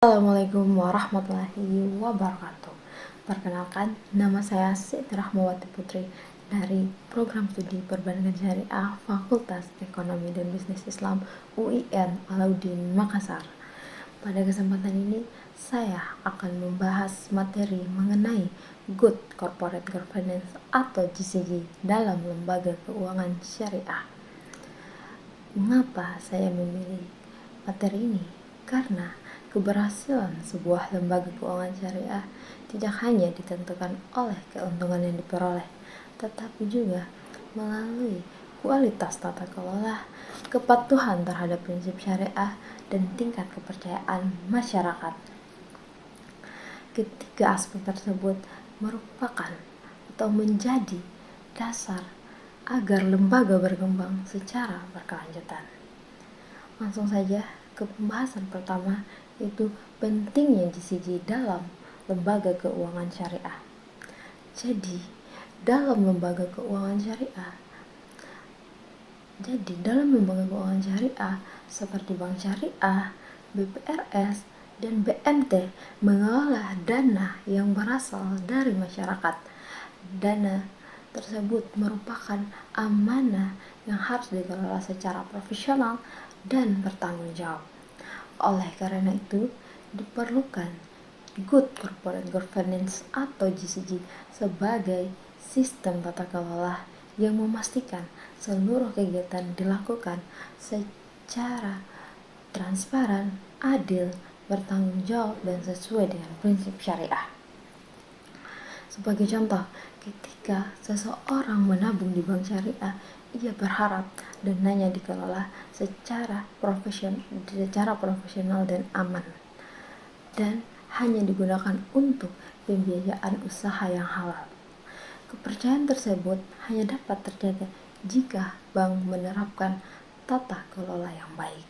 Assalamualaikum warahmatullahi wabarakatuh. Perkenalkan, nama saya Siti Rahmawati Putri dari Program Studi Perbankan Syariah Fakultas Ekonomi dan Bisnis Islam UIN Alauddin Makassar. Pada kesempatan ini, saya akan membahas materi mengenai Good Corporate Governance atau GCG dalam lembaga keuangan syariah. Mengapa saya memilih materi ini? Karena keberhasilan sebuah lembaga keuangan syariah tidak hanya ditentukan oleh keuntungan yang diperoleh, tetapi juga melalui kualitas tata kelola, kepatuhan terhadap prinsip syariah, dan tingkat kepercayaan masyarakat. Ketiga aspek tersebut merupakan atau menjadi dasar agar lembaga berkembang secara berkelanjutan. Langsung saja ke pembahasan pertama, yaitu pentingnya GCG dalam lembaga keuangan syariah. Jadi, dalam lembaga keuangan syariah seperti bank syariah, BPRS, dan BMT mengelola dana yang berasal dari masyarakat. Dana tersebut merupakan amanah yang harus dikelola secara profesional dan bertanggung jawab. Oleh karena itu, diperlukan Good Corporate Governance atau GCG sebagai sistem tata kelola yang memastikan seluruh kegiatan dilakukan secara transparan, adil, bertanggung jawab, dan sesuai dengan prinsip syariah. Sebagai contoh, ketika seseorang menabung di bank syariah, ia berharap dananya dikelola secara profesional dan aman, dan hanya digunakan untuk pembiayaan usaha yang halal. Kepercayaan tersebut hanya dapat terjaga jika bank menerapkan tata kelola yang baik.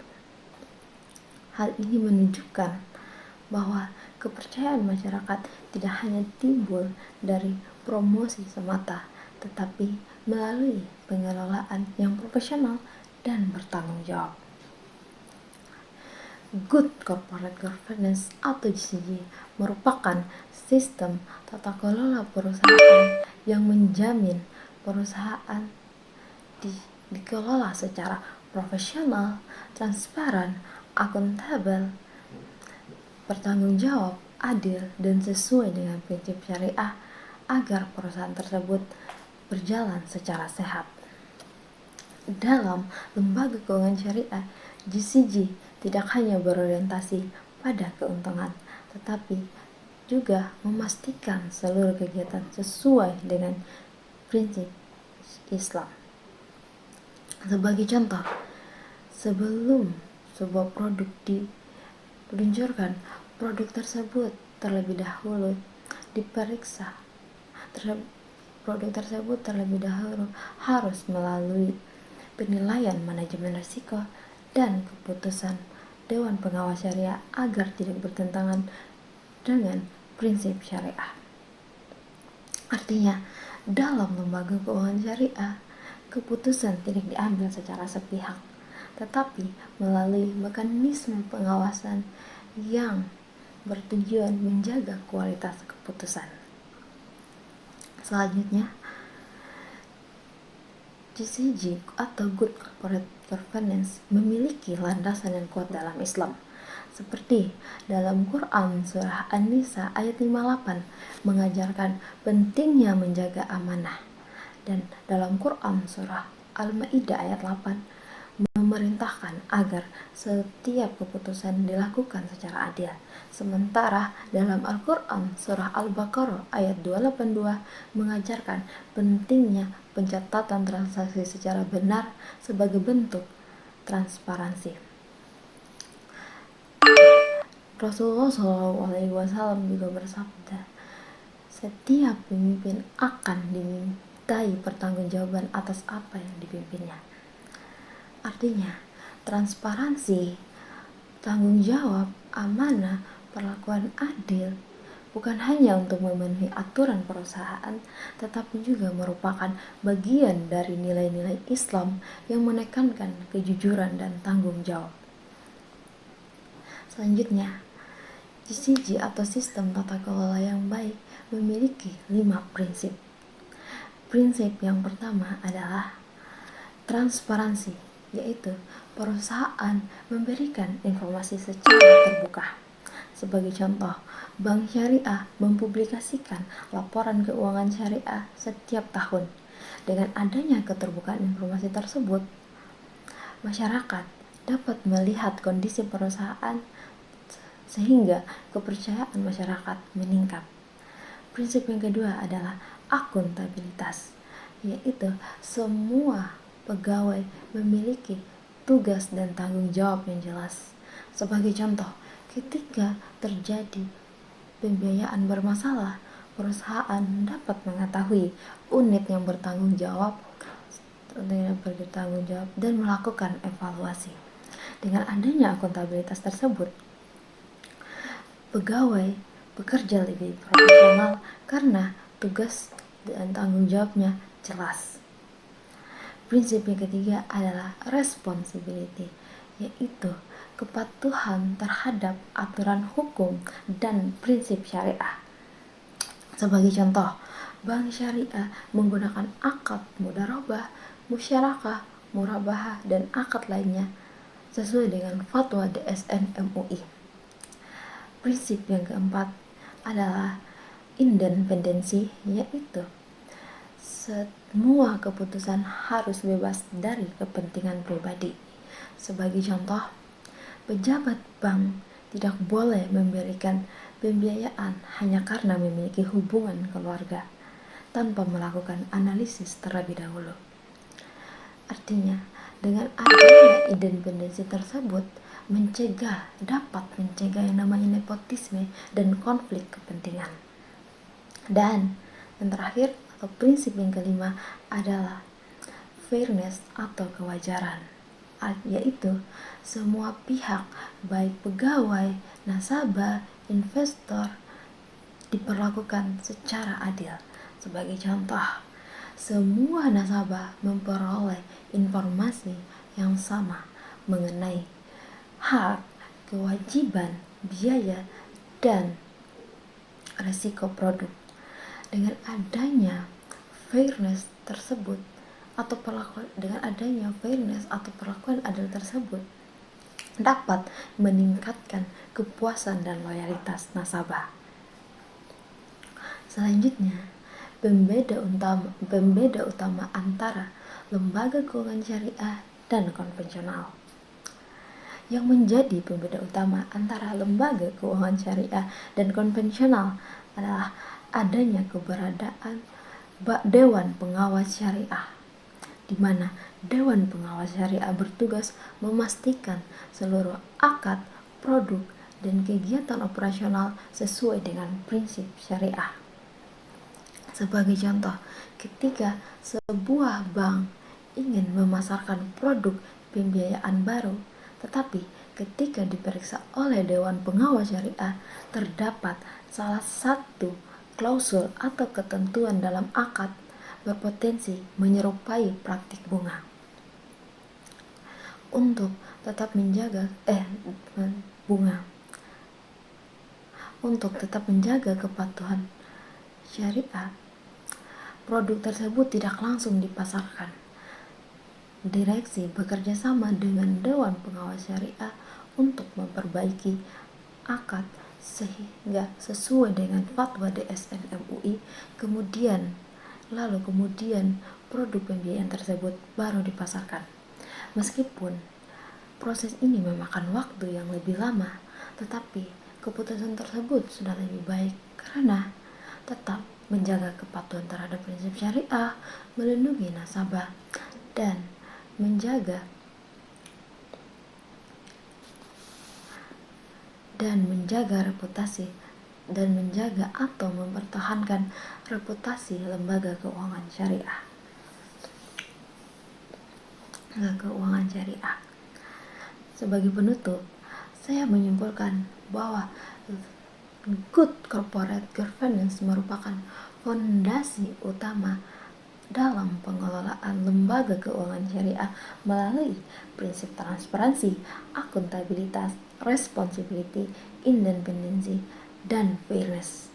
Hal ini menunjukkan bahwa kepercayaan masyarakat tidak hanya timbul dari promosi semata, tetapi melalui pengelolaan yang profesional dan bertanggung jawab. Good Corporate Governance atau GCG merupakan sistem tata kelola perusahaan yang menjamin perusahaan dikelola secara profesional, transparan, akuntabel, bertanggung jawab, adil, dan sesuai dengan prinsip syariah agar perusahaan tersebut berjalan secara sehat. Dalam lembaga keuangan syariah, GCG tidak hanya berorientasi pada keuntungan, tetapi juga memastikan seluruh kegiatan sesuai dengan prinsip Islam. Sebagai contoh, sebelum sebuah produk diluncurkan, produk tersebut terlebih dahulu diperiksa. Produk tersebut terlebih dahulu harus melalui penilaian manajemen risiko dan keputusan Dewan Pengawas Syariah agar tidak bertentangan dengan prinsip syariah. Artinya, dalam lembaga keuangan syariah, keputusan tidak diambil secara sepihak, tetapi melalui mekanisme pengawasan yang bertujuan menjaga kualitas keputusan. Selanjutnya, GCG atau Good Corporate Governance memiliki landasan yang kuat dalam Islam, seperti dalam Quran Surah An-Nisa ayat 58 mengajarkan pentingnya menjaga amanah, dan dalam Quran Surah Al-Ma'idah ayat 8 memerintahkan agar setiap keputusan dilakukan secara adil. Sementara dalam Al-Quran Surah Al-Baqarah ayat 282 mengajarkan pentingnya pencatatan transaksi secara benar sebagai bentuk transparansi. Rasulullah SAW juga bersabda, setiap pemimpin akan dimintai pertanggungjawaban atas apa yang dipimpinnya. Artinya, transparansi, tanggung jawab, amanah, perlakuan adil bukan hanya untuk memenuhi aturan perusahaan, tetapi juga merupakan bagian dari nilai-nilai Islam yang menekankan kejujuran dan tanggung jawab. Selanjutnya, GCG atau sistem tata kelola yang baik memiliki 5 prinsip. Prinsip yang pertama adalah transparansi, yaitu perusahaan memberikan informasi secara terbuka. Sebagai contoh, Bank Syariah mempublikasikan laporan keuangan syariah setiap tahun. Dengan adanya keterbukaan informasi tersebut, masyarakat dapat melihat kondisi perusahaan sehingga kepercayaan masyarakat meningkat. Prinsip yang kedua adalah akuntabilitas, yaitu semua pegawai memiliki tugas dan tanggung jawab yang jelas. Sebagai contoh, ketika terjadi pembiayaan bermasalah, perusahaan dapat mengetahui unit yang bertanggung jawab dan melakukan evaluasi. Dengan adanya akuntabilitas tersebut, pegawai bekerja lebih profesional karena tugas dan tanggung jawabnya jelas. Prinsip yang ketiga adalah responsibility, yaitu kepatuhan terhadap aturan hukum dan prinsip syariah. Sebagai contoh, Bank Syariah menggunakan akad mudharabah, musyarakah, murabahah, dan akad lainnya sesuai dengan fatwa DSN MUI. Prinsip yang keempat adalah independensi, yaitu semua keputusan harus bebas dari kepentingan pribadi. Sebagai contoh, pejabat bank tidak boleh memberikan pembiayaan hanya karena memiliki hubungan keluarga tanpa melakukan analisis terlebih dahulu. Artinya, dengan adanya independensi tersebut dapat mencegah yang namanya nepotisme dan konflik kepentingan. Dan yang terakhir atau prinsip yang kelima adalah fairness atau kewajaran, yaitu semua pihak baik pegawai, nasabah, investor diperlakukan secara adil. Sebagai contoh, semua nasabah memperoleh informasi yang sama mengenai hak, kewajiban, biaya, dan resiko produk. Dengan adanya fairness atau perlakuan adil tersebut dapat meningkatkan kepuasan dan loyalitas nasabah. Selanjutnya, pembeda utama antara lembaga keuangan syariah dan konvensional. Yang menjadi pembeda utama antara lembaga keuangan syariah dan konvensional adalah adanya keberadaan Dewan Pengawas Syariah, di mana Dewan Pengawas Syariah bertugas memastikan seluruh akad, produk, dan kegiatan operasional sesuai dengan prinsip syariah. Sebagai contoh, ketika sebuah bank ingin memasarkan produk pembiayaan baru, tetapi ketika diperiksa oleh Dewan Pengawas Syariah, terdapat salah satu klausul atau ketentuan dalam akad berpotensi menyerupai praktik bunga. Untuk tetap menjaga kepatuhan syariah, produk tersebut tidak langsung dipasarkan. Direksi bekerja sama dengan Dewan Pengawas Syariah untuk memperbaiki akad sehingga sesuai dengan fatwa DSN MUI, kemudian produk pembiayaan tersebut baru dipasarkan. Meskipun proses ini memakan waktu yang lebih lama, tetapi keputusan tersebut sudah lebih baik karena tetap menjaga kepatuhan terhadap prinsip syariah, melindungi nasabah, dan menjaga reputasi dan menjaga atau mempertahankan reputasi lembaga keuangan syariah. Sebagai penutup, saya menyimpulkan bahwa good corporate governance merupakan fondasi utama dalam pengelolaan lembaga keuangan syariah melalui prinsip transparansi, akuntabilitas, responsibility, independensi, dan fairness.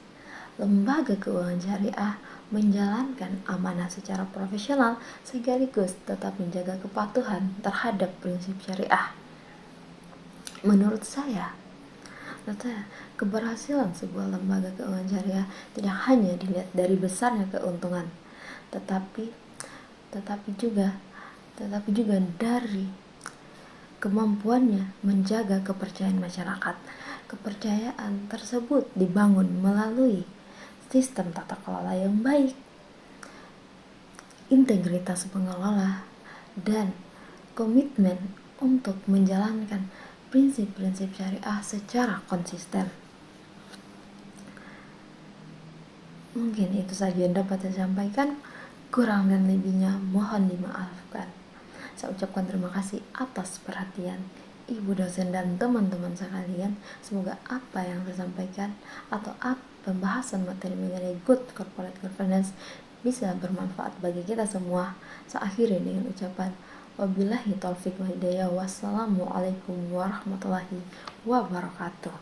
Lembaga keuangan syariah menjalankan amanah secara profesional sekaligus tetap menjaga kepatuhan terhadap prinsip syariah. Menurut saya, keberhasilan sebuah lembaga keuangan syariah tidak hanya dilihat dari besarnya keuntungan, tetapi juga dari kemampuannya menjaga kepercayaan masyarakat. Kepercayaan tersebut dibangun melalui sistem tata kelola yang baik, integritas pengelola, dan komitmen untuk menjalankan prinsip-prinsip syariah secara konsisten. Mungkin itu saja yang dapat saya sampaikan. Kurang dan lebihnya mohon dimaafkan. Saya ucapkan terima kasih atas perhatian Ibu dosen dan teman-teman sekalian. Semoga apa yang saya sampaikan atau pembahasan materi mengenai good corporate governance bisa bermanfaat bagi kita semua. Saya akhiri dengan ucapan wabillahi taufik wal hidayah. Wassalamualaikum warahmatullahi wabarakatuh.